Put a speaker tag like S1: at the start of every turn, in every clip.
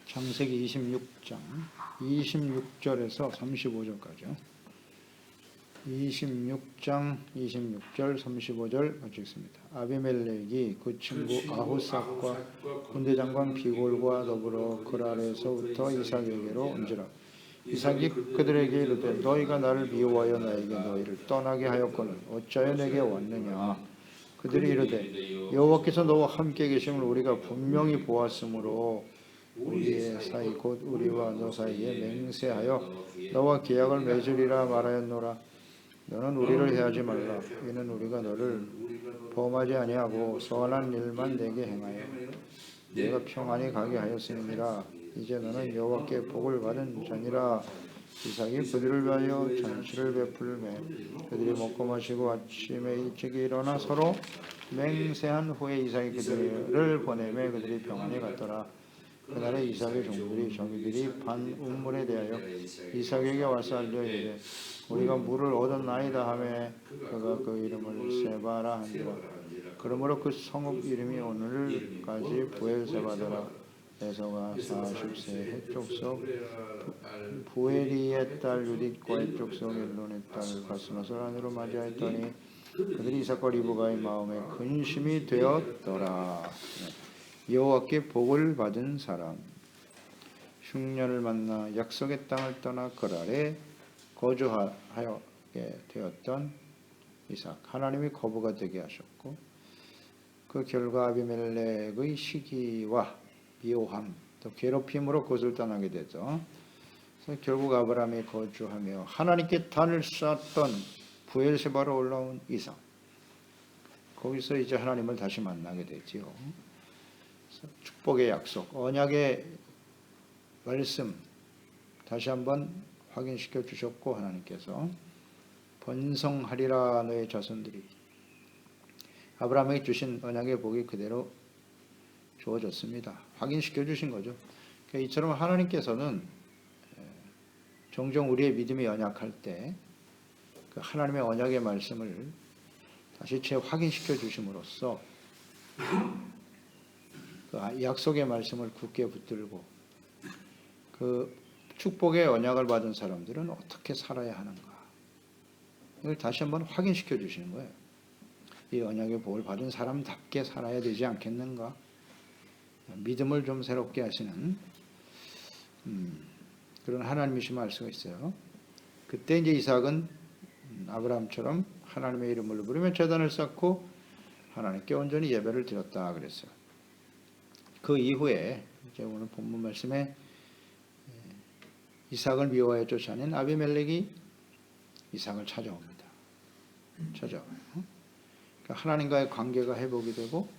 S1: 창세기 26장 26절에서 35절까지요. 26장 26절 35절 같이 읽습니다. 아비멜렉이 그 친구 아후삭과 군대장관 비골과 더불어 그랄에서부터 이삭에게로 온지라. 이삭이 그들에게 이르되 너희가 나를 미워하여 나에게 너희를 떠나게 하였거늘 어찌하여 내게 왔느냐. 그들이 이르되 여호와께서 너와 함께 계심을 우리가 분명히 보았으므로 우리의 사이 곧 우리와 너 사이에 맹세하여 너와 계약을 맺으리라 말하였노라. 너는 우리를 해하지 말라. 이는 우리가 너를 범하지 아니하고 선한 일만 내게 행하여 내가 평안히 가게 하였음이니라. 이제 너는 여호와께 복을 받은 자니라. 이삭이 그들을 위하여 잔치를 베풀매 그들이 먹고 마시고 아침에 일찍 일어나 서로 맹세한 후에 이삭이 그들을 보내매 그들이 평안히 갔더라. 그날에 이삭의 종들이 저기들이 반우물에 대하여 이삭에게 와서 알려 이르되 우리가 물을 얻었나이다 하매 그가 그 이름을 세바라 한지라. 그러므로 그 성읍 이름이 오늘까지 부엘세바더라. 에서가 40세 해족속 부에리의 딸 유딧과 해족속 엘론의 딸 바스맛을 아내로 맞이하였더니 그들이 이삭과 리브가의 마음에 근심이 되었더라. 여호와께 복을 받은 사람. 흉년을 만나 약속의 땅을 떠나 그랄에 거주하게 되었던 이삭. 하나님이 거부가 되게 하셨고 그 결과 아비멜렉의 시기와 미워함 또 괴롭힘으로 그것을 떠나게 되죠. 그래서 결국 아브라함이 거주하며 하나님께 단을 쌓았던 부엘세바로 올라온 이삭. 거기서 이제 하나님을 다시 만나게 되지요. 축복의 약속, 언약의 말씀 다시 한번 확인시켜 주셨고 하나님께서 번성하리라 너의 자손들이 아브라함에게 주신 언약의 복이 그대로 주어졌습니다. 확인시켜 주신 거죠. 그러니까 이처럼 하나님께서는 종종 우리의 믿음이 연약할 때 그 하나님의 언약의 말씀을 다시 재확인시켜 주심으로써 그 약속의 말씀을 굳게 붙들고 그 축복의 언약을 받은 사람들은 어떻게 살아야 하는가 이걸 다시 한번 확인시켜 주시는 거예요. 이 언약의 복을 받은 사람답게 살아야 되지 않겠는가? 믿음을 좀 새롭게 하시는 그런 하나님이심을 알 수가 있어요. 그때 이제 이삭은 아브라함처럼 하나님의 이름을 부르며 제단을 쌓고 하나님께 온전히 예배를 드렸다 그랬어요. 그 이후에 이제 오늘 본문 말씀에 이삭을 미워하여 쫓아낸 아비멜렉이 이삭을 찾아옵니다. 찾아와요. 그러니까 하나님과의 관계가 회복이 되고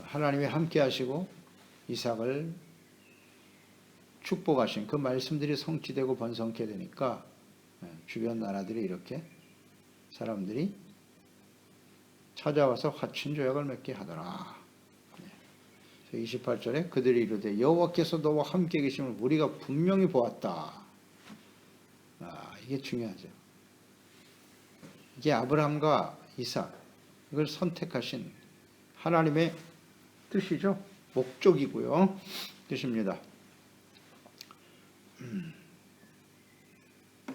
S1: 하나님이 함께 하시고 이삭을 축복하신 그 말씀들이 성취되고 번성케 되니까 주변 나라들이 이렇게 사람들이 찾아와서 화친 조약을 맺게 하더라. 28절에 그들이 이르되 여호와께서 너와 함께 계심을 우리가 분명히 보았다. 이게 중요하죠. 이게 아브라함과 이삭 이걸 선택하신 하나님의 뜻이죠. 목적이고요. 뜻입니다.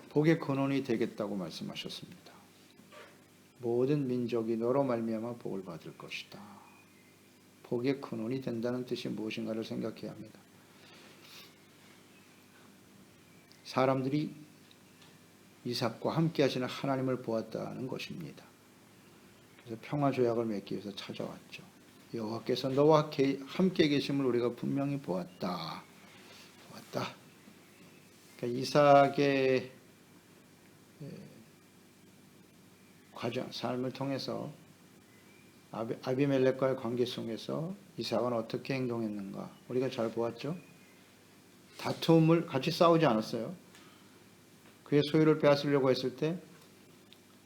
S1: 복의 근원이 되겠다고 말씀하셨습니다. 모든 민족이 너로 말미암아 복을 받을 것이다. 복의 근원이 된다는 뜻이 무엇인가를 생각해야 합니다. 사람들이 이삭과 함께 하시는 하나님을 보았다는 것입니다. 그래서 평화조약을 맺기 위해서 찾아왔죠. 여호와께서 너와 함께 계심을 우리가 분명히 보았다. 그러니까 이삭의 과정, 삶을 통해서 아비멜렉과의 관계 속에서 이삭은 어떻게 행동했는가 우리가 잘 보았죠. 다툼을 같이 싸우지 않았어요. 그의 소유를 빼앗으려고 했을 때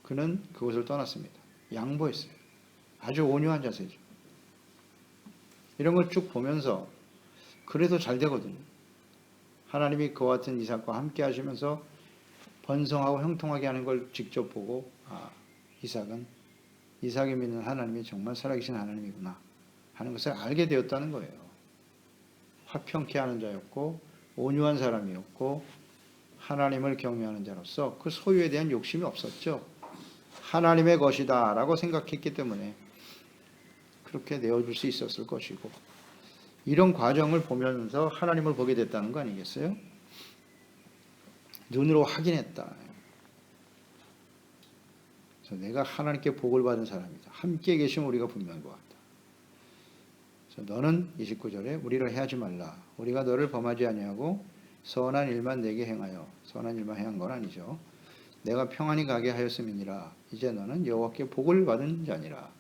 S1: 그는 그곳을 떠났습니다. 양보했어요. 아주 온유한 자세죠. 이런 걸 쭉 보면서 그래도 잘 되거든요. 하나님이 그와 같은 이삭과 함께 하시면서 번성하고 형통하게 하는 걸 직접 보고 이삭이 믿는 하나님이 정말 살아계신 하나님이구나 하는 것을 알게 되었다는 거예요. 화평케 하는 자였고 온유한 사람이었고 하나님을 경외하는 자로서 그 소유에 대한 욕심이 없었죠. 하나님의 것이다 라고 생각했기 때문에 그렇게 내어줄 수 있었을 것이고, 이런 과정을 보면서 하나님을 보게 됐다는 거 아니겠어요? 눈으로 확인했다. 그래서 내가 하나님께 복을 받은 사람이다. 함께 계시면 우리가 분명한 것 같다. 그래서 너는 29절에 우리를 해하지 말라. 우리가 너를 범하지 아니하고 선한 일만 내게 행하여, 선한 일만 행한 건 아니죠. 내가 평안히 가게 하였음이니라. 이제 너는 여호와께 복을 받은 자니라.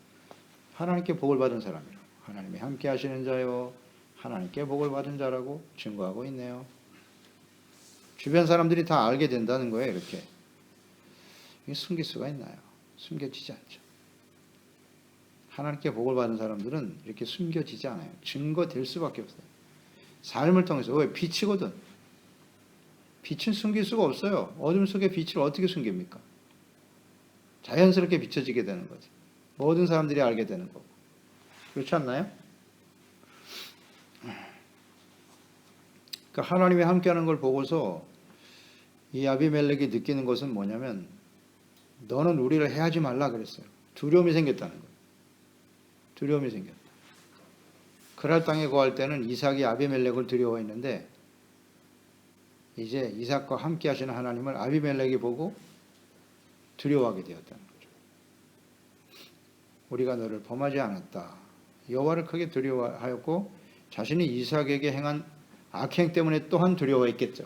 S1: 하나님께 복을 받은 사람이라. 하나님이 함께 하시는 자요, 하나님께 복을 받은 자라고 증거하고 있네요. 주변 사람들이 다 알게 된다는 거예요. 이렇게. 이게 숨길 수가 있나요? 숨겨지지 않죠. 하나님께 복을 받은 사람들은 이렇게 숨겨지지 않아요. 증거될 수밖에 없어요. 삶을 통해서. 왜? 빛이거든. 빛은 숨길 수가 없어요. 어둠 속의 빛을 어떻게 숨깁니까? 자연스럽게 비춰지게 되는 거지. 모든 사람들이 알게 되는 거고. 그렇지 않나요? 그러니까 하나님이 함께하는 걸 보고서 이 아비멜렉이 느끼는 것은 뭐냐면, 너는 우리를 해하지 말라 그랬어요. 두려움이 생겼다는 거예요. 두려움이 생겼다. 그랄 땅에 거할 때는 이삭이 아비멜렉을 두려워했는데, 이제 이삭과 함께 하시는 하나님을 아비멜렉이 보고 두려워하게 되었다는 거죠. 우리가 너를 범하지 않았다. 여호와를 크게 두려워하였고 자신이 이삭에게 행한 악행 때문에 또한 두려워했겠죠.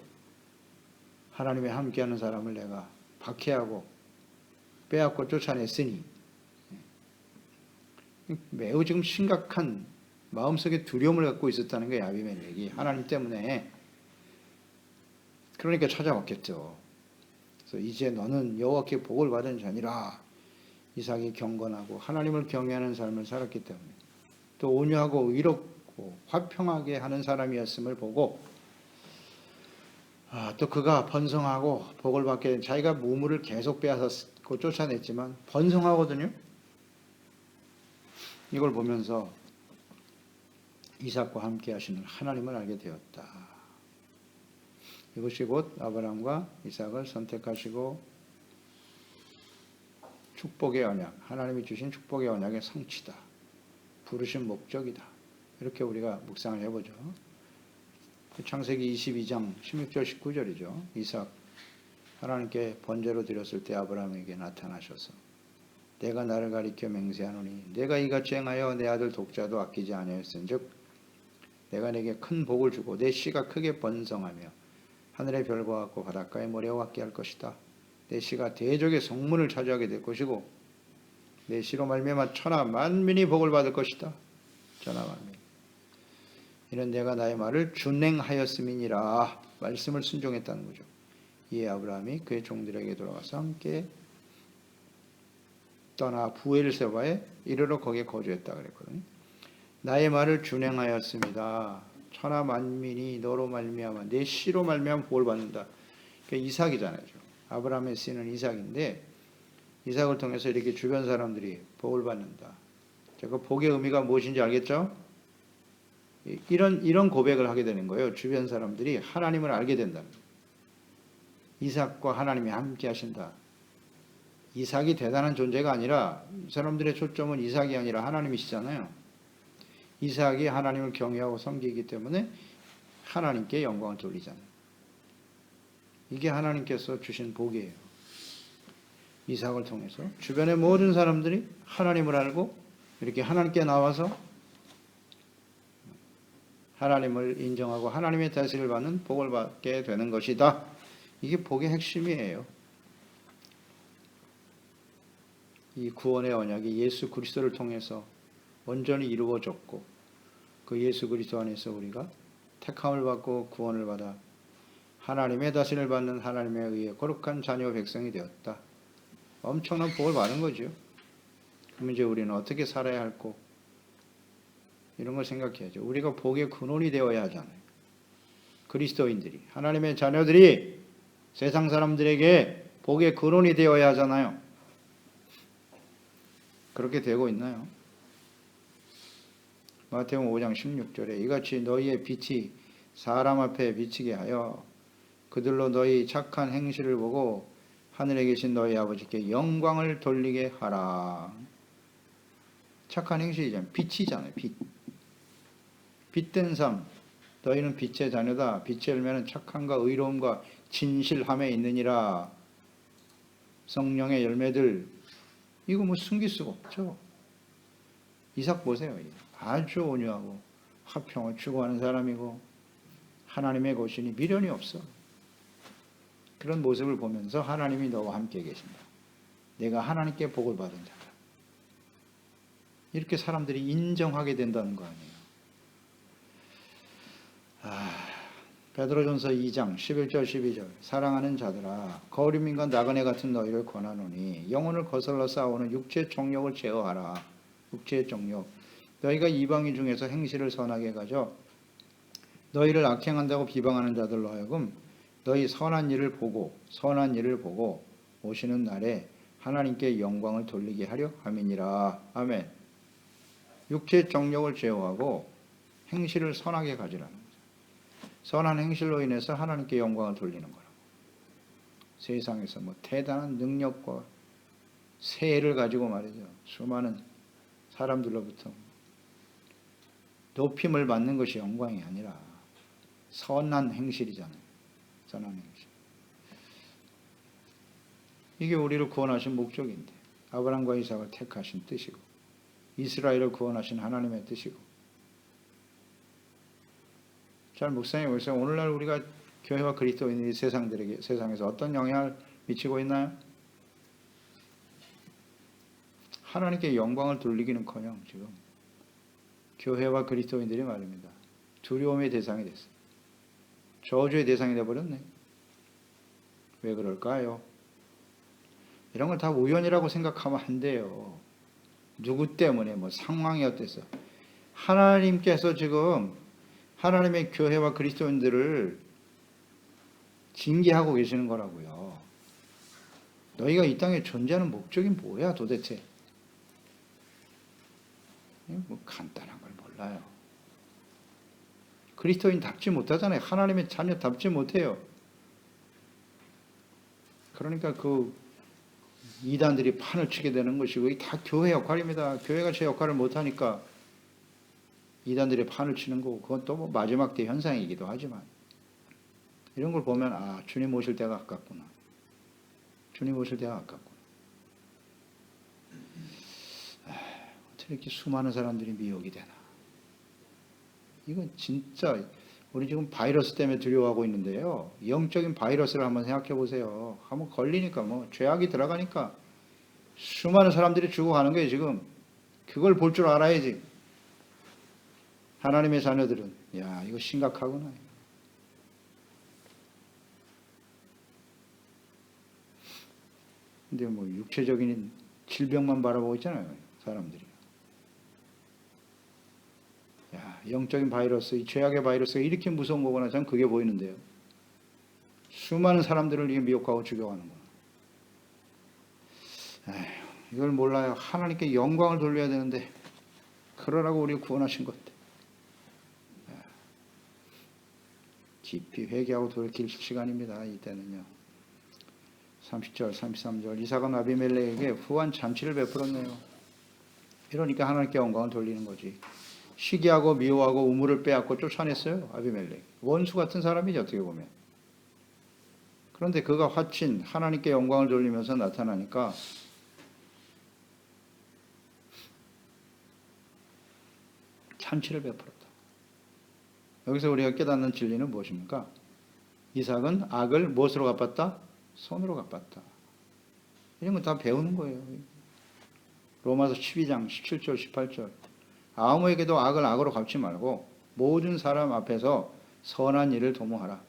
S1: 하나님의 함께하는 사람을 내가 박해하고 빼앗고 쫓아냈으니, 매우 지금 심각한 마음속에 두려움을 갖고 있었다는 거예요. 아비멜렉이 하나님 때문에. 그러니까 찾아왔겠죠. 그래서 이제 너는 여호와께 복을 받은 자니라. 이삭이 경건하고 하나님을 경외하는 삶을 살았기 때문에, 또 온유하고 의롭고 화평하게 하는 사람이었음을 보고, 또 그가 번성하고 복을 받게 된, 자기가 무물을 계속 빼앗았고 쫓아냈지만 번성하거든요. 이걸 보면서 이삭과 함께 하시는 하나님을 알게 되었다. 이것이 곧 아브라함과 이삭을 선택하시고 축복의 언약, 하나님이 주신 축복의 언약의 성취다. 부르신 목적이다. 이렇게 우리가 묵상을 해보죠. 창세기 22장 16절 19절이죠. 이삭 하나님께 번제로 드렸을 때 아브라함에게 나타나셔서 내가 나를 가리켜 맹세하노니 내가 이같이 행하여 내 아들 독자도 아끼지 아니하였은즉 내가 내게 큰 복을 주고 내 씨가 크게 번성하며 하늘의 별과 같고 바닷가의 모래와 같게 할 것이다. 내 씨가 대적의 성문을 차지하게 될 것이고 내 씨로 말미암아 천하 만민이 복을 받을 것이다. 천하 만민. 이는 내가 나의 말을 준행하였음이니라. 말씀을 순종했다는 거죠. 이에 아브라함이 그의 종들에게 돌아가서 함께 떠나 부엘세바에 이르러 거기에 거주했다 그랬거든요. 나의 말을 준행하였습니다. 천하 만민이 너로 말미암아 내 씨로 말미암아 복을 받는다. 그러니까 이삭이잖아요. 아브라함의 씨는 이삭인데 이삭을 통해서 이렇게 주변 사람들이 복을 받는다. 그 복의 의미가 무엇인지 알겠죠? 이런 고백을 하게 되는 거예요. 주변 사람들이 하나님을 알게 된다. 이삭과 하나님이 함께 하신다. 이삭이 대단한 존재가 아니라 사람들의 초점은 이삭이 아니라 하나님이시잖아요. 이삭이 하나님을 경외하고 섬기기 때문에 하나님께 영광을 돌리잖아요. 이게 하나님께서 주신 복이에요. 이삭을 통해서 주변의 모든 사람들이 하나님을 알고 이렇게 하나님께 나와서 하나님을 인정하고 하나님의 다스림을 받는 복을 받게 되는 것이다. 이게 복의 핵심이에요. 이 구원의 언약이 예수 그리스도를 통해서 온전히 이루어졌고 그 예수 그리스도 안에서 우리가 택함을 받고 구원을 받아 하나님의 다스림을 받는 하나님에 의해 거룩한 자녀 백성이 되었다. 엄청난 복을 받은 거죠. 그럼 이제 우리는 어떻게 살아야 할고 이런 걸 생각해야죠. 우리가 복의 근원이 되어야 하잖아요. 그리스도인들이, 하나님의 자녀들이 세상 사람들에게 복의 근원이 되어야 하잖아요. 그렇게 되고 있나요? 마태복음 5장 16절에 이같이 너희의 빛이 사람 앞에 비치게 하여 그들로 너희 착한 행실을 보고 하늘에 계신 너희 아버지께 영광을 돌리게 하라. 착한 행실이잖아요. 빛이잖아요. 빛. 빛된 삶. 너희는 빛의 자녀다. 빛의 열매는 착함과 의로움과 진실함에 있느니라. 성령의 열매들. 이거 뭐 숨길 수가 없죠. 이삭 보세요. 아주 온유하고 화평을 추구하는 사람이고 하나님의 거신이 미련이 없어. 그런 모습을 보면서 하나님이 너와 함께 계신다. 내가 하나님께 복을 받은 자다. 이렇게 사람들이 인정하게 된다는 거 아니에요. 베드로전서 2장 11절 12절 사랑하는 자들아 거류민과 나그네 같은 너희를 권하노니 영혼을 거슬러 싸우는 육체의 정욕을 제어하라. 육체의 정욕. 너희가 이방인 중에서 행실을 선하게 가져 너희를 악행한다고 비방하는 자들로 하여금 너희 선한 일을 보고 오시는 날에 하나님께 영광을 돌리게 하려 함이니라. 아멘. 육체의 정욕을 제어하고 행실을 선하게 가지라는 거죠. 선한 행실로 인해서 하나님께 영광을 돌리는 거라고. 세상에서 뭐 대단한 능력과 세를 가지고 말이죠. 수많은 사람들로부터 높임을 받는 것이 영광이 아니라 선한 행실이잖아요. 선한 행실. 이게 우리를 구원하신 목적인데 아브라함과 이삭을 택하신 뜻이고 이스라엘을 구원하신 하나님의 뜻이고. 잘 목사님 그래서 오늘날 우리가 교회와 그리스도인들이 세상에서 어떤 영향을 미치고 있나요? 하나님께 영광을 돌리기는커녕 지금 교회와 그리스도인들이 말입니다. 두려움의 대상이 됐어요. 저주의 대상이 되어버렸네. 왜 그럴까요? 이런 걸 다 우연이라고 생각하면 안 돼요. 누구 때문에 뭐 상황이 어땠어. 하나님께서 지금 하나님의 교회와 그리스도인들을 징계하고 계시는 거라고요. 너희가 이 땅에 존재하는 목적이 뭐야 도대체? 뭐 간단한 걸 몰라요. 그리스도인답지 못하잖아요. 하나님의 자녀답지 못해요. 그러니까 그 이단들이 판을 치게 되는 것이고 이게 다 교회 역할입니다. 교회가 제 역할을 못하니까 이단들이 판을 치는 거고 그건 또 뭐 마지막 때 현상이기도 하지만 이런 걸 보면 주님 오실 때가 가깝구나. 주님 오실 때가 가깝구나. 어떻게 이렇게 수많은 사람들이 미혹이 되나. 이건 진짜 우리 지금 바이러스 때문에 두려워하고 있는데요. 영적인 바이러스를 한번 생각해 보세요. 한번 걸리니까 뭐 죄악이 들어가니까 수많은 사람들이 죽어가는 거예요 지금. 그걸 볼 줄 알아야지. 하나님의 자녀들은 야 이거 심각하구나. 근데 뭐 육체적인 질병만 바라보고 있잖아요 사람들이. 야 영적인 바이러스, 이 죄악의 바이러스가 이렇게 무서운 거구나. 저는 그게 보이는데요. 수많은 사람들을 이게 미혹하고 죽여가는구나. 이걸 몰라요. 하나님께 영광을 돌려야 되는데 그러라고 우리 구원하신 것. 깊이 회개하고 돌이킬 시간입니다. 이때는요. 30절 33절 이삭은 아비멜렉에게 후한 잔치를 베풀었네요. 이러니까 하나님께 영광을 돌리는 거지. 시기하고 미워하고 우물을 빼앗고 쫓아냈어요. 아비멜렉. 원수 같은 사람이죠. 어떻게 보면. 그런데 그가 화친 하나님께 영광을 돌리면서 나타나니까 잔치를 베풀었다. 여기서 우리가 깨닫는 진리는 무엇입니까? 이삭은 악을 무엇으로 갚았다? 손으로 갚았다. 이런 거 다 배우는 거예요. 로마서 12장 17절 18절 아무에게도 악을 악으로 갚지 말고 모든 사람 앞에서 선한 일을 도모하라.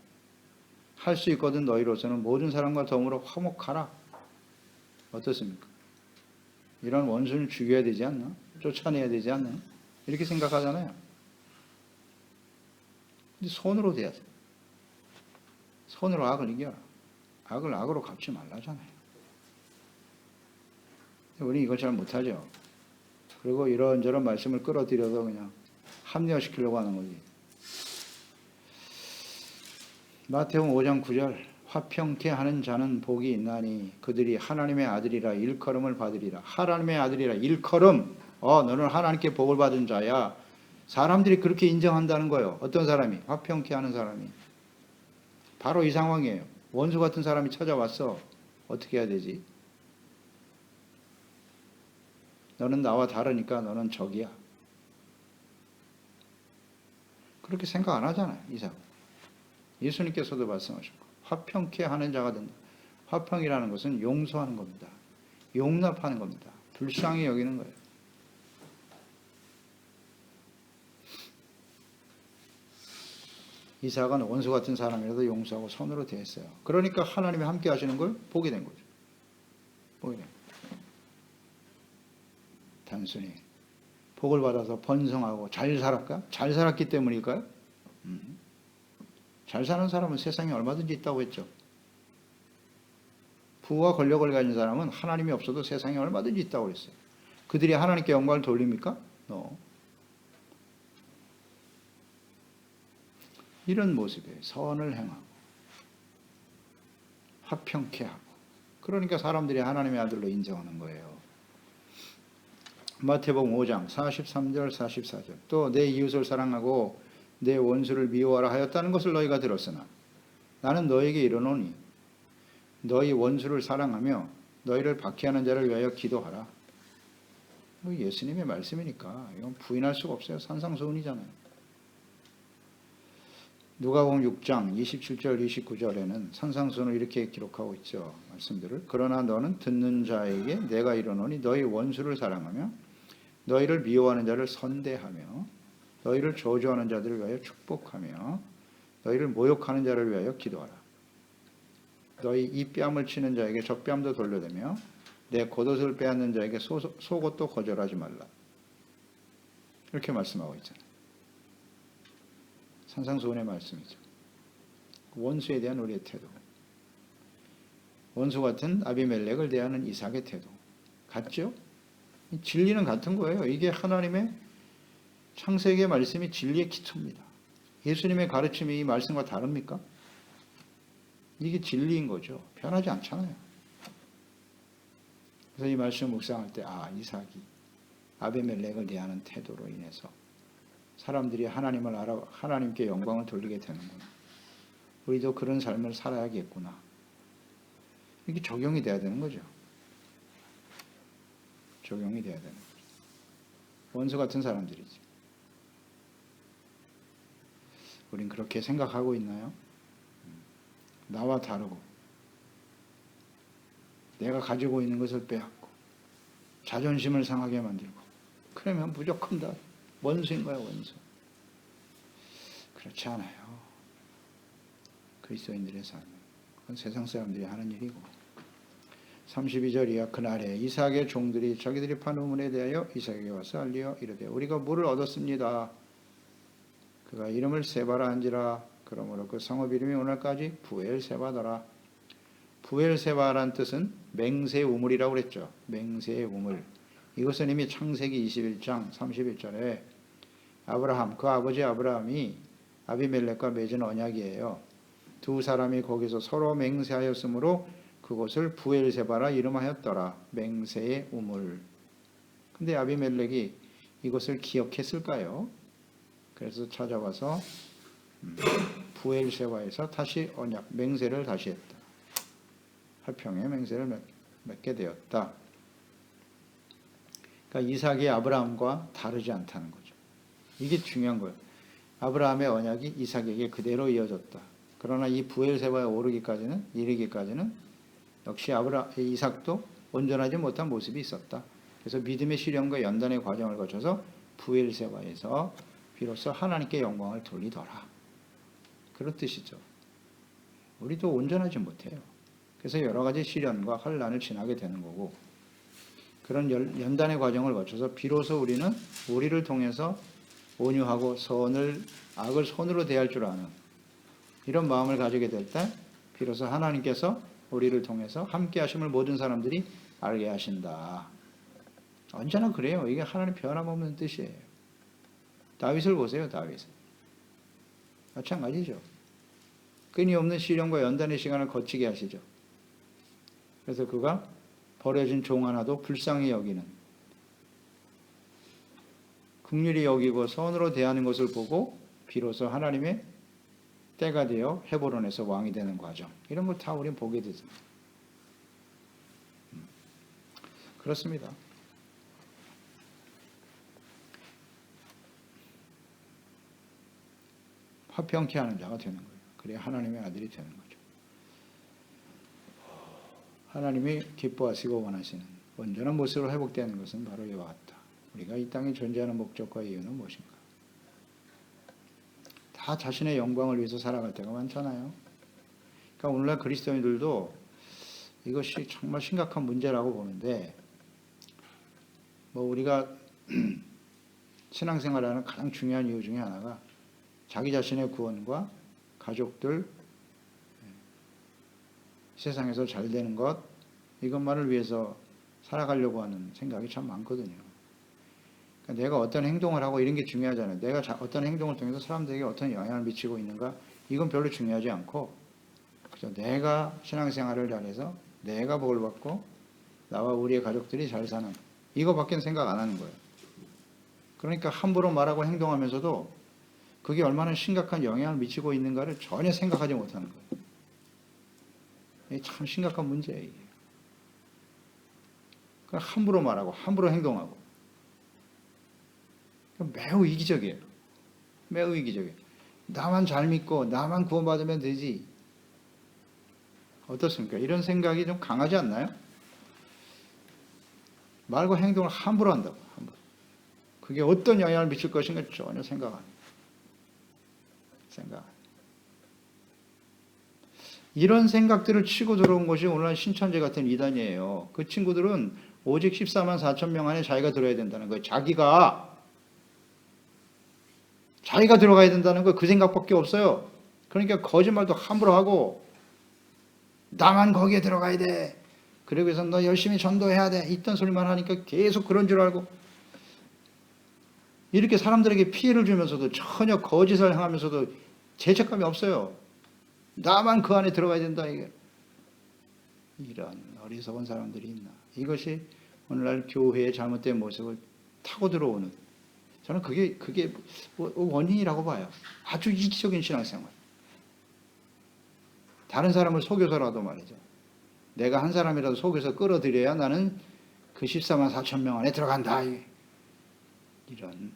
S1: 할 수 있거든 너희로서는 모든 사람과 더불어 화목하라. 어떻습니까? 이런 원수를 죽여야 되지 않나? 쫓아내야 되지 않나? 이렇게 생각하잖아요. 근데 손으로 돼야 돼. 손으로 악을 이겨라. 악을 악으로 갚지 말라잖아요. 우리 이걸 잘 못하죠. 그리고 이런저런 말씀을 끌어들여서 그냥 합리화시키려고 하는 거지. 마태복음 5장 9절 화평케 하는 자는 복이 있나니 그들이 하나님의 아들이라 일컬음을 받으리라. 하나님의 아들이라 일컬음. 너는 하나님께 복을 받은 자야. 사람들이 그렇게 인정한다는 거예요. 어떤 사람이? 화평케 하는 사람이. 바로 이 상황이에요. 원수 같은 사람이 찾아왔어. 어떻게 해야 되지? 너는 나와 다르니까 너는 적이야. 그렇게 생각 안 하잖아요. 이 사람. 예수님께서도 말씀하셨고 화평케 하는 자가 된다. 화평이라는 것은 용서하는 겁니다. 용납하는 겁니다. 불쌍히 여기는 거예요. 이삭은 원수 같은 사람이라도 용서하고 선으로 대했어요. 그러니까 하나님이 함께 하시는 걸 보게 된 거죠. 보게 된 거예요. 단순히 복을 받아서 번성하고 잘 살았까? 잘 살았기 때문일까요? 잘 사는 사람은 세상에 얼마든지 있다고 했죠. 부와 권력을 가진 사람은 하나님이 없어도 세상에 얼마든지 있다고 했어요. 그들이 하나님께 영광을 돌립니까? No. 이런 모습에 선을 행하고 화평케 하고 그러니까 사람들이 하나님의 아들로 인정하는 거예요. 마태복음 5장 43절 44절 또 내 이웃을 사랑하고 내 원수를 미워하라 하였다는 것을 너희가 들었으나 나는 너희에게 이르노니 너희 원수를 사랑하며 너희를 박해하는 자를 위하여 기도하라. 예수님의 말씀이니까 이건 부인할 수가 없어요. 산상수훈이잖아요. 누가복음 6장 27절 29절에는 산상수훈을 이렇게 기록하고 있죠. 말씀들을. 그러나 너는 듣는 자에게 내가 이르노니 너희 원수를 사랑하며 너희를 미워하는 자를 선대하며 너희를 저주하는 자들을 위하여 축복하며 너희를 모욕하는 자를 위하여 기도하라. 너희 이 뺨을 치는 자에게 저 뺨도 돌려대며 내 겉옷을 빼앗는 자에게 속옷도 거절하지 말라. 이렇게 말씀하고 있잖아요. 산상수훈의 말씀이죠. 원수에 대한 우리의 태도. 원수 같은 아비멜렉을 대하는 이삭의 태도. 같죠? 진리는 같은 거예요. 이게 하나님의 창세기의 말씀이 진리의 기초입니다. 예수님의 가르침이 이 말씀과 다릅니까? 이게 진리인 거죠. 변하지 않잖아요. 그래서 이 말씀을 묵상할 때 이삭이 아비멜렉을 대하는 태도로 인해서 사람들이 하나님을 알아 하나님께 영광을 돌리게 되는구나. 우리도 그런 삶을 살아야겠구나. 이게 적용이 돼야 되는 거죠. 적용이 돼야 되는 거죠. 원수 같은 사람들이지. 우린 그렇게 생각하고 있나요? 나와 다르고 내가 가지고 있는 것을 빼앗고 자존심을 상하게 만들고 그러면 무조건 다 원수인 거야, 원수. 그렇지 않아요. 그리스도인들의 삶은 그건 세상 사람들이 하는 일이고. 32절 이하 그날에 이삭의 종들이 자기들이 판 우물에 대하여 이삭에게 와서 알리어 이르되 우리가 물을 얻었습니다. 그가 이름을 세바라 한지라. 그러므로 그 성읍 이름이 오늘까지 부엘세바더라. 부엘세바란 뜻은 맹세 우물이라고 그랬죠. 맹세의 우물. 이것은 이미 창세기 21장 31절에 아브라함, 그 아버지 아브라함이 아비멜렉과 맺은 언약이에요. 두 사람이 거기서 서로 맹세하였으므로 그곳을 부엘세바라 이름하였더라. 맹세의 우물. 근데 아비멜렉이 이것을 기억했을까요? 그래서 찾아와서 부엘세바에서 다시 언약, 맹세를 다시 했다. 화평의 맹세를 맺게 되었다. 그러니까 이삭이 아브라함과 다르지 않다는 거죠. 이게 중요한 거예요. 아브라함의 언약이 이삭에게 그대로 이어졌다. 그러나 이 부엘세바에 이르기까지는 역시 이삭도 온전하지 못한 모습이 있었다. 그래서 믿음의 시련과 연단의 과정을 거쳐서 부엘세바에서 비로소 하나님께 영광을 돌리더라. 그런 뜻이죠. 우리도 온전하지 못해요. 그래서 여러 가지 시련과 환난을 지나게 되는 거고 그런 연단의 과정을 거쳐서 비로소 우리는 우리를 통해서 온유하고 악을 선으로 대할 줄 아는 이런 마음을 가지게 될 때 비로소 하나님께서 우리를 통해서 함께 하심을 모든 사람들이 알게 하신다. 언제나 그래요. 이게 하나님 변함없는 뜻이에요. 다윗을 보세요. 다윗. 마찬가지죠. 끊임없는 시련과 연단의 시간을 거치게 하시죠. 그래서 그가 버려진 종 하나도 불쌍히 여기는, 긍휼히 여기고 선으로 대하는 것을 보고 비로소 하나님의 때가 되어 헤브론에서 왕이 되는 과정, 이런 걸 다 우리는 보게 되죠. 그렇습니다. 화평케 하는 자가 되는 거예요. 그래야 하나님의 아들이 되는 거죠. 하나님이 기뻐하시고 원하시는 온전한 모습으로 회복되는 것은 바로 이와 같다. 우리가 이 땅에 존재하는 목적과 이유는 무엇인가? 다 자신의 영광을 위해서 살아갈 때가 많잖아요. 그러니까 오늘날 그리스도인들도 이것이 정말 심각한 문제라고 보는데, 우리가 신앙생활하는 가장 중요한 이유 중에 하나가 자기 자신의 구원과 가족들, 세상에서 잘 되는 것, 이것만을 위해서 살아가려고 하는 생각이 참 많거든요. 그러니까 내가 어떤 행동을 하고 이런 게 중요하잖아요. 내가 어떤 행동을 통해서 사람들에게 어떤 영향을 미치고 있는가, 이건 별로 중요하지 않고, 그죠? 내가 신앙생활을 잘해서 내가 복을 받고 나와 우리의 가족들이 잘 사는, 이거밖에 생각 안 하는 거예요. 그러니까 함부로 말하고 행동하면서도 그게 얼마나 심각한 영향을 미치고 있는가를 전혀 생각하지 못하는 거예요. 이게 참 심각한 문제예요, 이게. 그러니까 함부로 말하고 함부로 행동하고 매우 이기적이에요. 매우 이기적이에요. 나만 잘 믿고 나만 구원받으면 되지. 어떻습니까? 이런 생각이 좀 강하지 않나요? 말과 행동을 함부로 한다고. 함부로. 그게 어떤 영향을 미칠 것인가 전혀 생각 안 해요. 생각. 이런 생각들을 치고 들어온 것이 오늘날 신천지 같은 이단이에요. 그 친구들은 오직 14만 4천 명 안에 자기가 들어야 된다는 거예요. 자기가 들어가야 된다는 거, 그 생각밖에 없어요. 그러니까 거짓말도 함부로 하고 나만 거기에 들어가야 돼. 그러고 해서 너 열심히 전도해야 돼. 이딴 소리만 하니까 계속 그런 줄 알고 이렇게 사람들에게 피해를 주면서도 전혀 거짓을 행하면서도 죄책감이 없어요. 나만 그 안에 들어가야 된다. 이게. 이런 어리석은 사람들이 있나. 이것이 오늘날 교회의 잘못된 모습을 타고 들어오는, 저는 그게 원인이라고 봐요. 아주 이기적인 신앙생활. 다른 사람을 속여서라도 말이죠. 내가 한 사람이라도 속여서 끌어들여야 나는 그 14만 4천 명 안에 들어간다. 이런.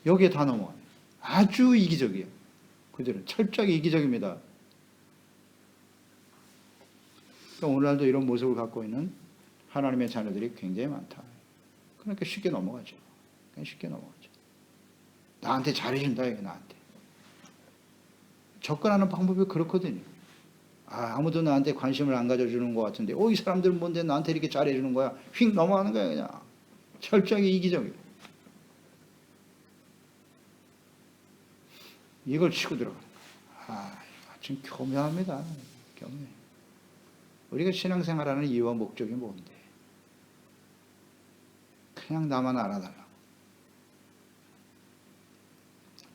S1: 여기에 다 넘어가요. 아주 이기적이에요. 그들은 철저하게 이기적입니다. 그러니까 오늘날도 이런 모습을 갖고 있는 하나님의 자녀들이 굉장히 많다. 그러니까 쉽게 넘어가죠. 그냥 쉽게 넘어가죠. 나한테 잘해준다, 이거 나한테. 접근하는 방법이 그렇거든요. 아무도 나한테 관심을 안 가져주는 것 같은데, 이 사람들은 뭔데 나한테 이렇게 잘해주는 거야? 휙 넘어가는 거야, 그냥. 철저하게 이기적이에요. 이걸 치고 들어가는 거야. 좀 교묘합니다. 교묘해. 우리가 신앙생활하는 이유와 목적이 뭔데? 그냥 나만 알아달라고.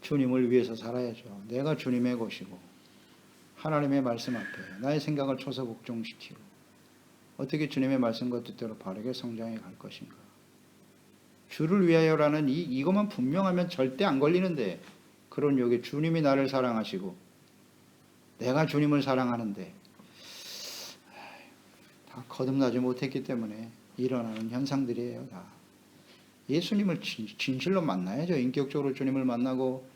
S1: 주님을 위해서 살아야죠. 내가 주님의 것이고 하나님의 말씀 앞에 나의 생각을 초서복종시키고 어떻게 주님의 말씀과 뜻대로 바르게 성장해 갈 것인가. 주를 위하여라는 이것만 분명하면 절대 안 걸리는데, 그런 여기 주님이 나를 사랑하시고 내가 주님을 사랑하는데 다 거듭나지 못했기 때문에 일어나는 현상들이에요. 다. 예수님을 진실로 만나야죠. 인격적으로 주님을 만나고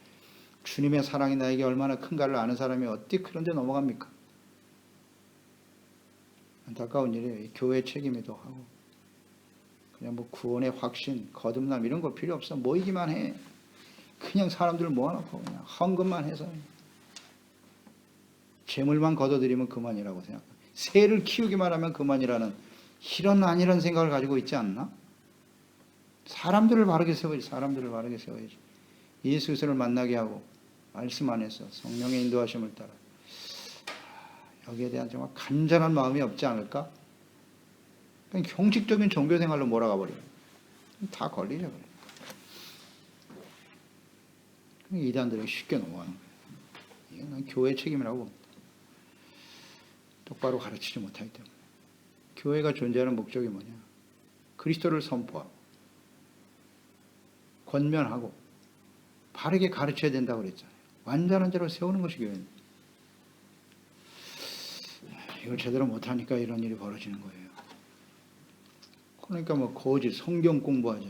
S1: 주님의 사랑이 나에게 얼마나 큰가를 아는 사람이 어떻게 그런 데 넘어갑니까? 안타까운 일이에요. 교회 책임에도 하고 그냥 구원의 확신, 거듭남 이런 거 필요 없어. 모이기만 해. 그냥 사람들 모아놓고 그냥 헌금만 해서 재물만 걷어들이면 그만이라고 생각합니다. 새를 키우기만 하면 그만이라는 이런 아니란 생각을 가지고 있지 않나? 사람들을 바르게 세워야지. 사람들을 바르게 세워야지. 예수 그리스도를 만나게 하고 말씀 안에서 성령의 인도하심을 따라 여기에 대한 정말 간절한 마음이 없지 않을까? 그냥 형식적인 종교생활로 몰아가 버려요. 다 걸리죠. 이단들에게 쉽게 넘어가는 거예요. 이건 교회의 책임이라고 봅니다. 똑바로 가르치지 못하기 때문에. 교회가 존재하는 목적이 뭐냐? 그리스도를 선포하고 권면하고 바르게 가르쳐야 된다고 그랬잖아요. 완전한 자로 세우는 것이 교회입니다. 이걸 제대로 못하니까 이런 일이 벌어지는 거예요. 그러니까 뭐 거짓 성경 공부하자.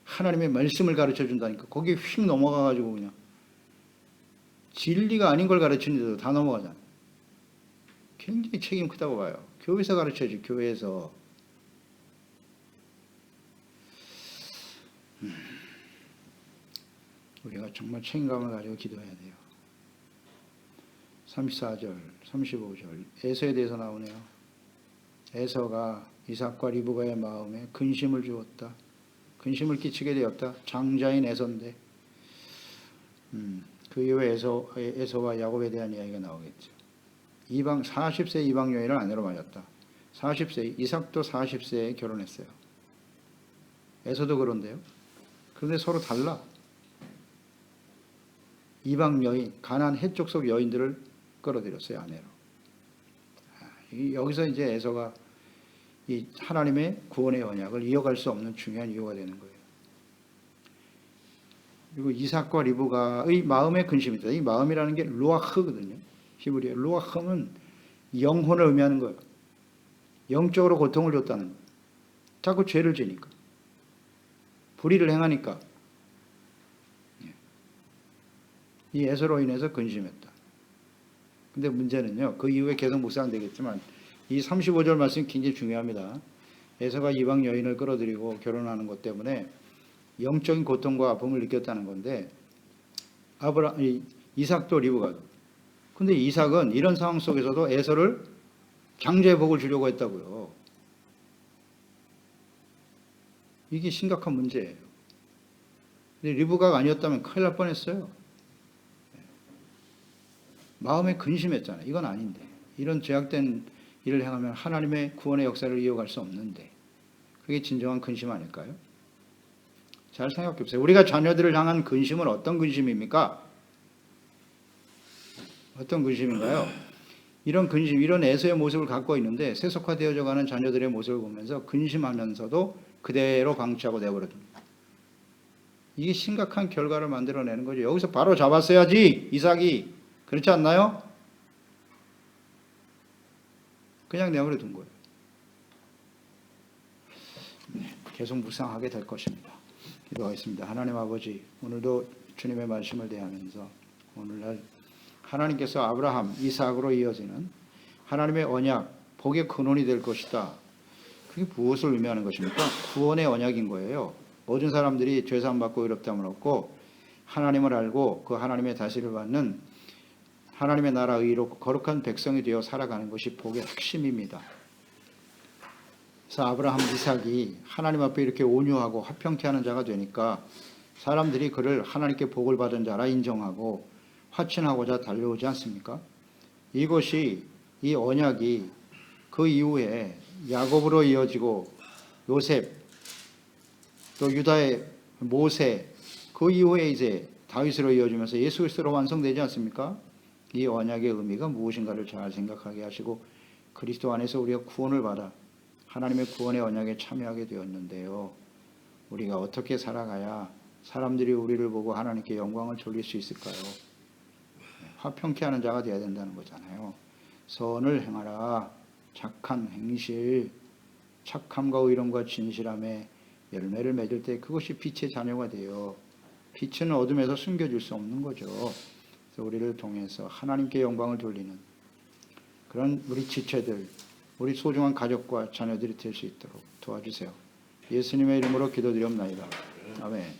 S1: 하나님의 말씀을 가르쳐 준다니까 거기에 휙 넘어가가지고 그냥 진리가 아닌 걸 가르치는데도 다 넘어가잖아요. 굉장히 책임 크다고 봐요. 교회에서 가르쳐야지, 교회에서. 우리가 정말 책임감을 가지고 기도해야 돼요. 34절, 35절 에서에 대해서 나오네요. 에서가 이삭과 리브가의 마음에 근심을 주었다. 근심을 끼치게 되었다. 장자인 에서인데 그 이후에 에서와 야곱에 대한 이야기가 나오겠죠. 40세 이방 여인을 아내로 맞았다. 40세, 이삭도 40세에 결혼했어요. 에서도 그런데요. 그런데 서로 달라. 이방 여인, 가나안 해쪽 속 여인들을 끌어들였어요, 아내로. 여기서 이제 에서가 이 하나님의 구원의 언약을 이어갈 수 없는 중요한 이유가 되는 거예요. 그리고 이삭과 리브가의 마음의 근심이 있다. 이 마음이라는 게 루아흐거든요. 히브리어 루아흐는 영혼을 의미하는 거예요. 영적으로 고통을 줬다는 거예요. 자꾸 죄를 지니까, 불의를 행하니까 이 에서로 인해서 근심했다. 근데 문제는요, 그 이후에 계속 묵상되겠지만 이 35절 말씀이 굉장히 중요합니다. 에서가 이방 여인을 끌어들이고 결혼하는 것 때문에 영적인 고통과 아픔을 느꼈다는 건데, 이삭도 리브가도. 근데 이삭은 이런 상황 속에서도 에서를 강제의 복을 주려고 했다고요. 이게 심각한 문제예요. 근데 리브가가 아니었다면 큰일 날 뻔했어요. 마음에 근심했잖아요. 이건 아닌데. 이런 죄악된 일을 행하면 하나님의 구원의 역사를 이어갈 수 없는데. 그게 진정한 근심 아닐까요? 잘 생각해 보세요. 우리가 자녀들을 향한 근심은 어떤 근심입니까? 어떤 근심인가요? 이런 근심, 이런 에서의 모습을 갖고 있는데 세속화되어져 가는 자녀들의 모습을 보면서 근심하면서도 그대로 방치하고 내버려둡니다. 이게 심각한 결과를 만들어내는 거죠. 여기서 바로 잡았어야지, 이삭이. 그렇지 않나요? 그냥 내버려둔 거예요. 계속 묵상하게 될 것입니다. 기도하겠습니다. 하나님 아버지, 오늘도 주님의 말씀을 대하면서 오늘날 하나님께서 아브라함, 이삭으로 이어지는 하나님의 언약, 복의 근원이 될 것이다. 그게 무엇을 의미하는 것입니까? 구원의 언약인 거예요. 모든 사람들이 죄사함 받고 의롭다함을 얻고 하나님을 알고 그 하나님의 다스림을 받는 하나님의 나라 의롭고 거룩한 백성이 되어 살아가는 것이 복의 핵심입니다. 그래서 아브라함, 이삭이 하나님 앞에 이렇게 온유하고 화평케 하는 자가 되니까 사람들이 그를 하나님께 복을 받은 자라 인정하고 화친하고자 달려오지 않습니까? 이것이, 이 언약이 그 이후에 야곱으로 이어지고 요셉, 또 유다의 모세, 그 이후에 이제 다윗으로 이어지면서 예수 그리스도로 완성되지 않습니까? 이 언약의 의미가 무엇인가를 잘 생각하게 하시고 그리스도 안에서 우리가 구원을 받아 하나님의 구원의 언약에 참여하게 되었는데요. 우리가 어떻게 살아가야 사람들이 우리를 보고 하나님께 영광을 돌릴 수 있을까요? 화평케 하는 자가 되어야 된다는 거잖아요. 선을 행하라. 착한 행실, 착함과 의로움과 진실함에 열매를 맺을 때 그것이 빛의 자녀가 돼요. 빛은 어둠에서 숨겨질 수 없는 거죠. 그래서 우리를 통해서 하나님께 영광을 돌리는 그런 우리 지체들, 우리 소중한 가족과 자녀들이 될 수 있도록 도와주세요. 예수님의 이름으로 기도드리옵나이다. 아멘.